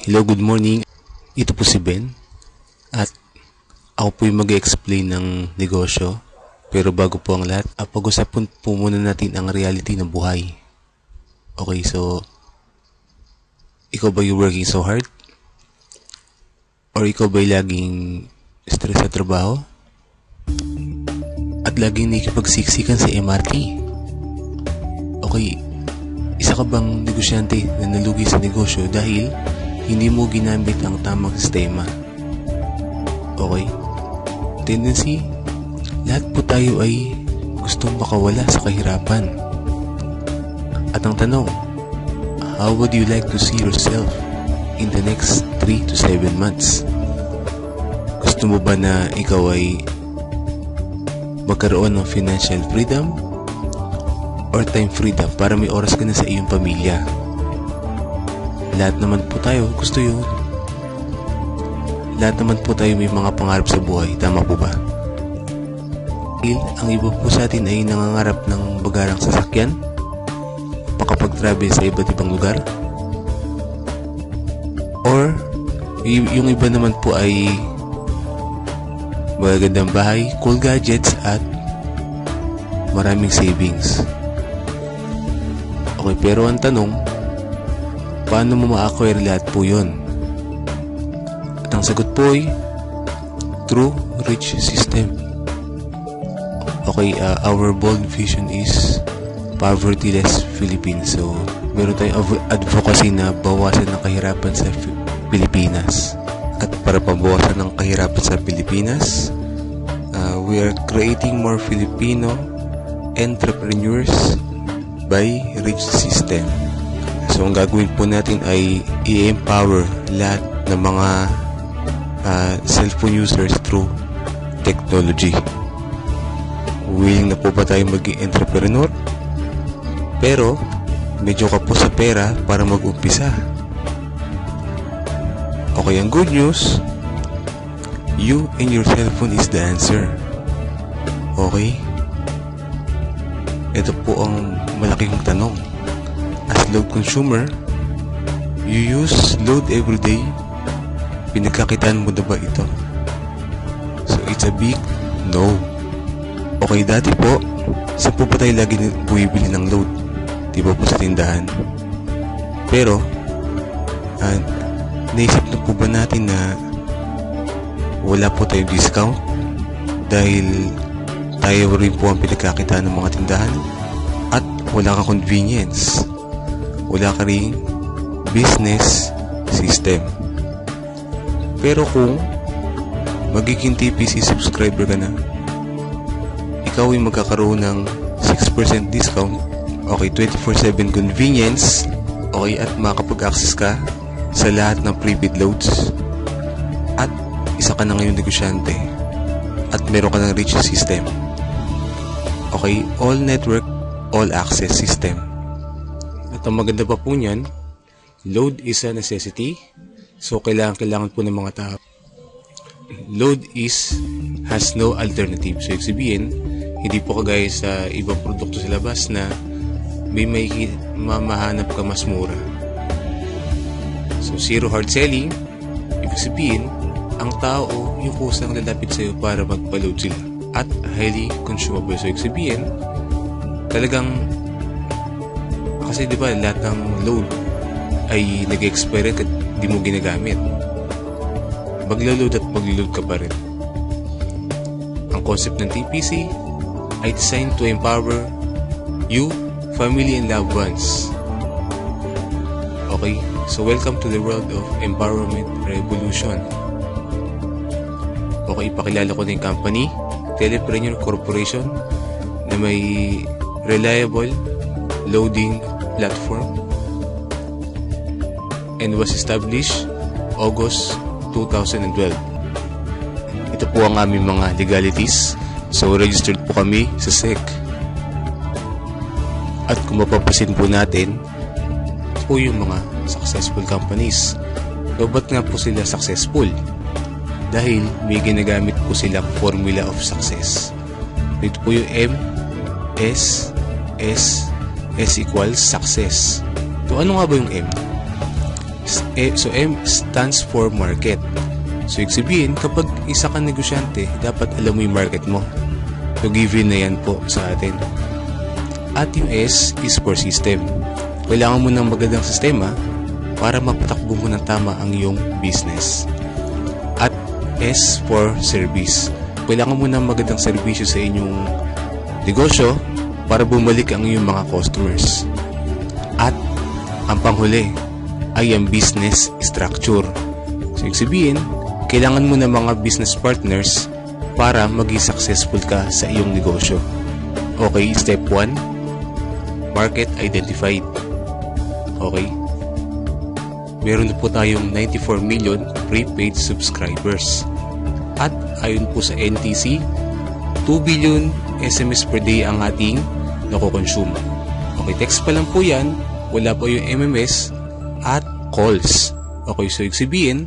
Hello, good morning. Ito po si Ben at ako po yung mag-explain ng negosyo. Pero bago po ang lahat, pag-usapan po muna natin ang reality ng buhay. Okay, so ikaw ba yung working so hard? Or ikaw ba yung laging stress sa trabaho? At laging nakikipagsiksikan sa MRT? Okay, isa ka bang negosyante na nalugi sa negosyo dahil hindi mo ginamit ang tamang sistema? Okay? Tendency, lahat po tayo ay gustong makawala sa kahirapan. At ang tanong, how would you like to see yourself in the next 3 to 7 months? Gusto mo ba na ikaw ay magkaroon ng financial freedom or time freedom para may oras ka na sa iyong pamilya? Lahat naman po tayo gusto yun. Lahat naman po tayo may mga pangarap sa buhay, tama po ba? Ang iba po sa atin ay nangangarap ng bagarang sasakyan, makapag-travel sa iba't ibang lugar, or yung iba naman po ay magagandang bahay, cool gadgets, at maraming savings. Okay, pero ang tanong, paano mo ma-acquire lahat po yun? At ang sagot po ay through rich system. Okay, our bold vision is poverty-less Philippines. So, meron tayong advocacy na bawasan ng kahirapan sa Pilipinas. At para pabawasan ng kahirapan sa Pilipinas, we are creating more Filipino entrepreneurs by rich system. So, ang gagawin po natin ay i-empower lahat ng mga cellphone users through technology. Willing na po ba tayo maging entrepreneur? Pero, medyo ka po sa pera para mag-umpisa. Okay, ang good news, you and your cellphone is the answer. Okay? Ito po ang malaking tanong. As load consumer, you use load every day. Pinagkakitaan mo na ba ito? So, it's a big no. Okay, dati po, saan po ba tayo lagi bumibili ng load? Di ba po sa tindahan? Pero, naisip na po ba natin na wala po tayong discount? Dahil tayo rin po ang pinagkakitaan ng mga tindahan? At wala ka convenience. Wala ka rin business system. Pero kung magiging TPC subscriber ka na, ikaw ay magkakaroon ng 6% discount, okay, 24/7 convenience, okay, at makakapag-access ka sa lahat ng prepaid loads, at isa ka na ngayon negosyante, at meron ka ng rich system. Okay, all network, all access system. At ang maganda pa po niyan, load is a necessity. So, kailangan po ng mga tao. Load has no alternative. So, ibig sabihin, hindi po kagaya sa ibang produkto sa labas na may mamahanap ka mas mura. So, zero hard selling, ibig sabihin, ang tao yung kusang lalapit sa'yo para magpa-load sila. At highly consumable. So, ibig sabihin, talagang, kasi di ba lahat ng load ay nag-expire at di mo ginagamit. Maglo-load at maglo-load ka pa rin. Ang concept ng TPC ay designed to empower you, family, and loved ones. Okay, so welcome to the world of empowerment revolution. Okay, ipakilala ko na yung company, Telepreneur Corporation, na may reliable loading platform and was established August 2012. Ito po ang aming mga legalities. So, registered po kami sa SEC. At kung mapapasin po natin, ito po yung mga successful companies. So, ba't nga po sila successful? Dahil may ginagamit po silang formula of success. Ito po yung M, S, S equals success. So, ano nga ba yung M? So M stands for market. So ibig sabihin, kapag isa kang negosyante, dapat alam mo yung market mo. So given na yan po sa atin. At yung S is for system. Kailangan mo ng magandang sistema para mapatakbo mo ng tama ang iyong business. At S for service. Kailangan mo ng magandang serbisyo sa inyong negosyo para bumalik ang iyong mga customers. At ang panghuli ay ang business structure. So ibig sabihin, kailangan mo ng mga business partners para maging successful ka sa iyong negosyo. Okay, step 1, market identified. Okay, meron na po tayong 94 million prepaid subscribers. At ayon po sa NTC, 2 billion SMS per day ang ating nakokonsume. Okay, text pa lang po yan, wala po yung MMS at calls. Okay, so ibig sabihin,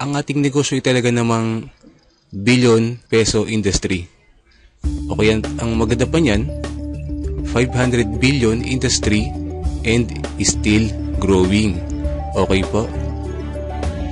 ang ating negosyo ay talaga namang billion peso industry. Okay, ang maganda pa niyan, 500 billion industry and still growing. Okay po.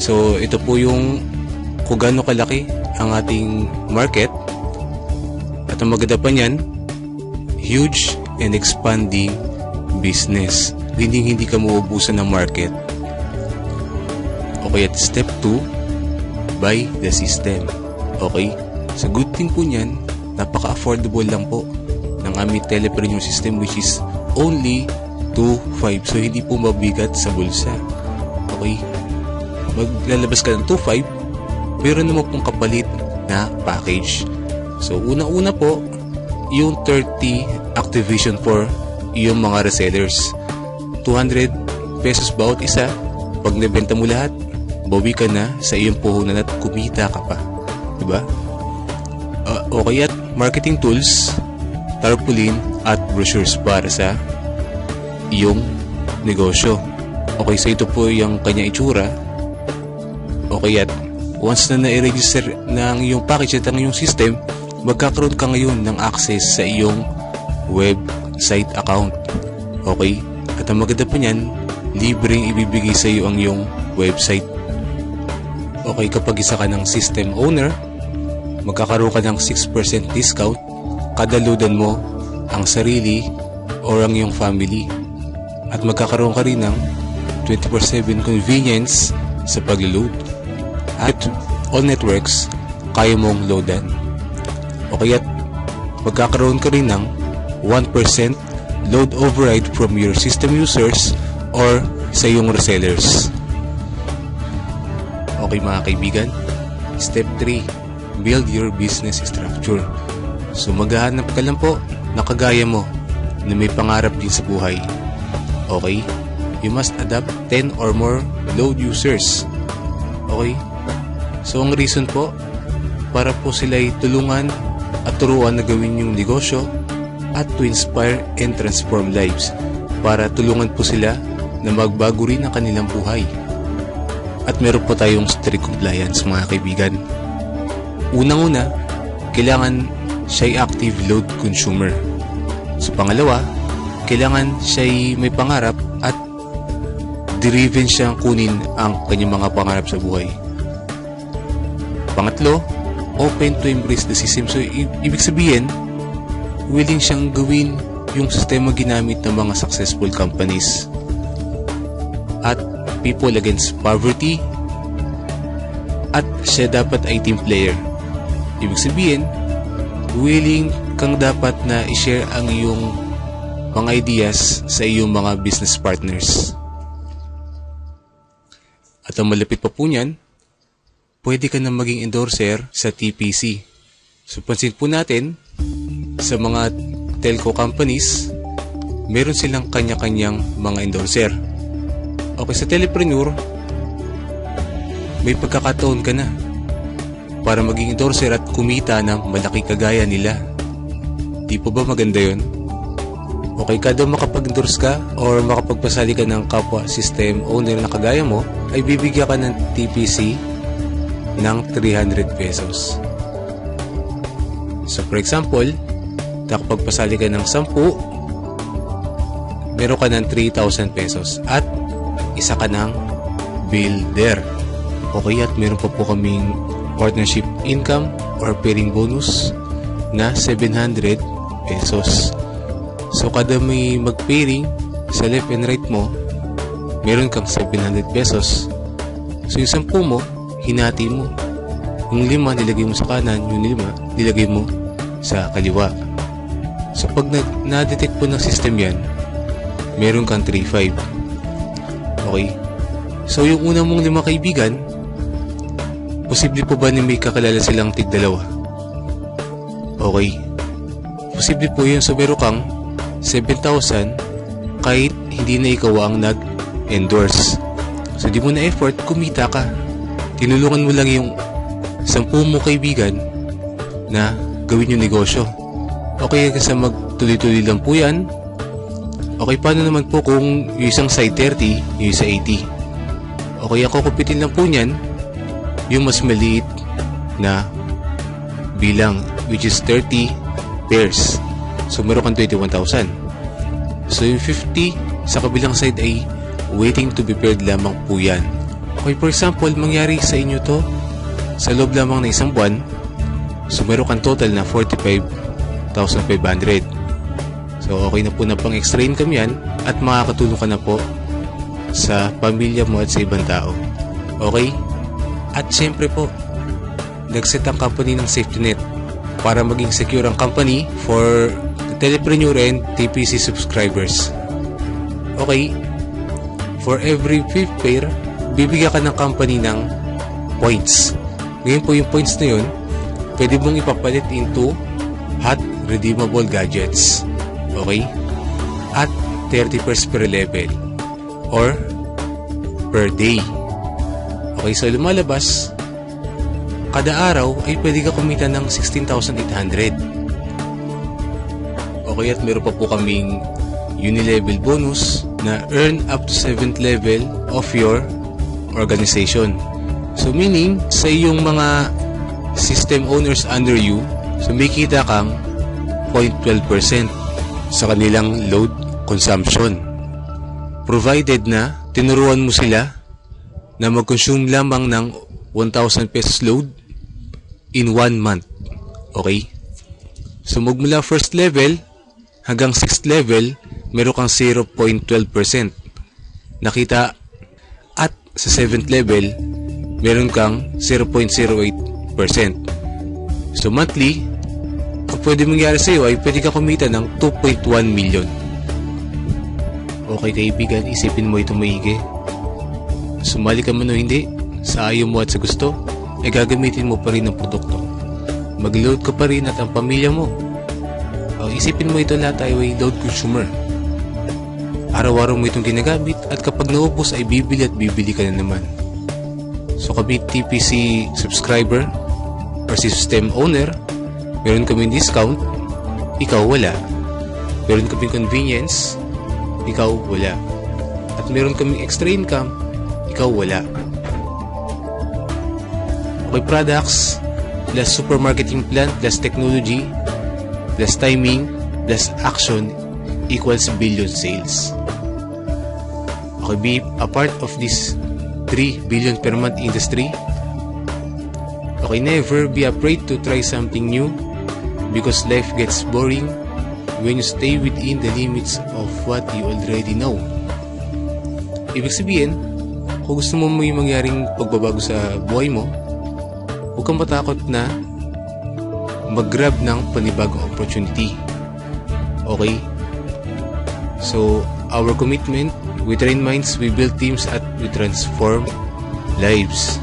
So ito po yung kung gaano kalaki ang ating market. At ang maganda pa niyan, huge and expanding business. Hindi ka mauubusan ng market. Okay, at step 2, buy the system. Okay, so good thing po niyan, napaka-affordable lang po ng aming telepreneur system, which is only 2.5. So hindi po mabigat sa bulsa. Okay, maglalabas ka ng 2.5, pero naman pong kapalit na package. So una-una po, yung 30 activation for yung mga resellers. 200 pesos bawat isa. Pag nabenta mo lahat, bawi ka na sa iyong puhunan at kumita ka pa. Diba? Okay, at marketing tools, tarpaulin at brochures para sa iyong negosyo. Okay, so ito po yung kanya itsura. Okay, at once na na-register ng iyong package at ang iyong system, magkakaroon ka ngayon ng access sa iyong website account. Okay, at ang maganda pa niyan, libreng ibibigay sa iyo ang iyong website. Okay, kapag isa ka ng system owner, magkakaroon ka ng 6% discount kada loadan mo ang sarili or ang iyong family. At magkakaroon ka rin ng 24/7 convenience sa pag-load. At all networks, kaya mong loadan. Okay, at magkakaroon ka rin ng 1% load override from your system users or sa iyong resellers. Okay mga kaibigan, step 3, build your business structure. So maghahanap ka lang po na kagaya mo na may pangarap din sa buhay. Okay, you must adopt 10 or more load users. Okay, so ang reason po, para po sila'y tulungan at turuan na gawin yung negosyo at to inspire and transform lives, para tulungan po sila na magbago rin ang kanilang buhay. At meron po tayong strict compliance mga kaibigan. Unang-una, kailangan siya'y active load consumer. So pangalawa, kailangan siya'y may pangarap at driven siyang kunin ang kanyang mga pangarap sa buhay. Pangatlo, open to embrace the system. So ibig sabihin, willing siyang gawin yung sistema ginamit ng mga successful companies. At people against poverty, at siya dapat ay team player. Ibig sabihin, willing kang dapat na i-share ang iyong mga ideas sa iyong mga business partners. At ang malapit pa po niyan, pwede ka na maging endorser sa TPC. So pansin po natin, sa mga telco companies, meron silang kanya-kanyang mga endorser. Okay, sa telepreneur, may pagkakataon ka na para maging endorser at kumita ng malaki kagaya nila. Di po ba maganda yun? Okay, kada makapag-endorse ka or makapagpasali ka ng kapwa system owner na kagaya mo, ay bibigyan ka ng TPC ng 300 pesos. So for example, nakapagpasali ka ng 10, meron ka ng 3,000 pesos. At isa ka ng builder. Okay, at meron pa po kaming partnership income or pairing bonus na 700 pesos. So kada may mag-pairing sa left and right mo, meron kang 700 pesos. So yung 10 mo, hinati mo. Yung 5 nilagay mo sa kanan, yung 5 nilagay mo sa kaliwa. So pag na-detect po ng system yan, meron kang 3-5. Okay? So yung una mong 5 kaibigan, posible po ba na may kakilala silang tig-2? Okay. Posible po yun. So meron kang 7,000 kahit hindi na ikaw ang nag-endorse. So di mo na effort, kumita ka. Tinulungan mo lang yung 10 mo kaibigan na gawin yung negosyo. Okay, kasi magtuloy-tuloy lang po yan. Okay, paano naman po kung yung isang side 30, yung isa 80? Okay, ako kupitin lang po niyan yung mas maliit na bilang, which is 30 pairs. So meron kang 21,000. So yung 50 sa kabilang side ay waiting to be paired lamang po yan. Okay, for example, mangyari sa inyo to sa loob lamang ng isang buwan. So meron kang total na 45,500. So okay na po na pang extra income yan at makakatulong ka na po sa pamilya mo at sa ibang tao. Okay? At syempre po, nag-set ang company ng safety net para maging secure ang company for the Telepreneur and TPC subscribers. Okay, for every 5th pair, bibigyan ka ng company ng points. Ngayon po yung points na yun, pwede mong ipapalit into hot redeemable gadgets. Okay? At 30 pairs per level or per day. Okay, so lumalabas, kada araw ay pwede ka kumita ng 16,800. Okay, at meron pa po kaming uni-level bonus na earn up to 7th level of your organization. So meaning, sa iyong mga system owners under you, so may kita kang 0.12% sa kanilang load consumption. Provided na tinuruan mo sila na mag-consume lamang ng 1,000 pesos load in 1 month. Okay? So magmula first level hanggang 6th level, meron kang 0.12% nakita, at sa 7th level, meron kang 0.08%. So monthly, ang pwede mangyari sa iyo ay pwede ka kumita ng 2.1 million. Okay kaibigan, isipin mo itong maigi. Sumali ka man o hindi, sa ayaw mo at sa gusto, ay gagamitin mo pa rin ang produkto. Mag-load ka pa rin at ang pamilya mo. Isipin mo ito, lahat ay load consumer. Araw-araw mo itong ginagamit at kapag naubos ay bibili at bibili ka na naman. So kami TPC subscriber or system owner, meron kaming discount, ikaw wala. Meron kaming convenience, ikaw wala. At meron kaming extra income, ikaw wala. Okay, products plus supermarketing plan plus technology plus timing plus action equals billion sales. Okay, be a part of this 3 billion per month industry. Okay, never be afraid to try something new because life gets boring when you stay within the limits of what you already know. Ibig sabihin, kung gusto mo may mangyaring pagbabago sa buhay mo, huwag kang matakot na mag-grab ng panibagong opportunity. Okay? So, our commitment, we train minds, we build teams, at we transform lives.